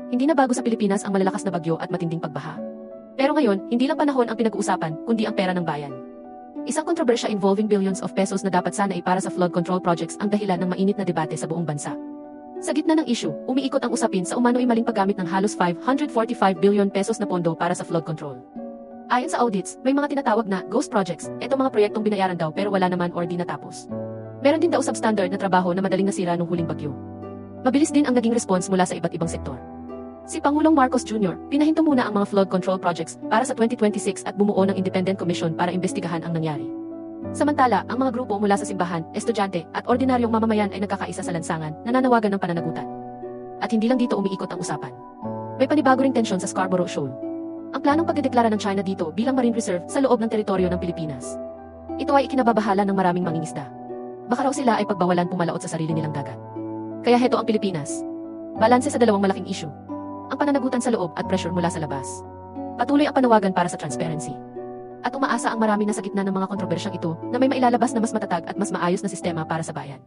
Hindi na bago sa Pilipinas ang malalakas na bagyo at matinding pagbaha. Pero ngayon, hindi lang panahon ang pinag-uusapan, kundi ang pera ng bayan. Isang kontrobersya involving billions of pesos na dapat sana ay para sa flood control projects ang dahilan ng mainit na debate sa buong bansa. Sa gitna ng issue, umiikot ang usapin sa umano'y maling paggamit ng halos 545 billion pesos na pondo para sa flood control. Ayon sa audits, may mga tinatawag na ghost projects, eto mga proyektong binayaran daw pero wala naman or di natapos. Meron din daw substandard na trabaho na madaling nasira nung huling bagyo. Mabilis din ang naging response mula sa iba't ibang sektor. Si Pangulong Marcos Jr. pinahinto muna ang mga flood control projects para sa 2026 at bumuo ng independent commission para imbestigahan ang nangyari. Samantala, ang mga grupo mula sa simbahan, estudyante at ordinaryong mamamayan ay nagkakaisa sa lansangan, nananawagan ng pananagutan. At hindi lang dito umiikot ang usapan. May panibago ring tensyon sa Scarborough Shoal. Ang planong pagdedeklara ng China dito bilang marine reserve sa loob ng teritoryo ng Pilipinas. Ito ay ikinababahala ng maraming mangingisda. Baka raw sila ay pagbawalan pumalaot sa sarili nilang dagat. Kaya heto ang Pilipinas. Balanse sa dalawang malaking issue. Ang pananagutan sa loob at pressure mula sa labas. Patuloy ang panawagan para sa transparency. At umaasa ang marami na sa gitna ng mga kontrobersyang ito na may mailalabas na mas matatag at mas maayos na sistema para sa bayan.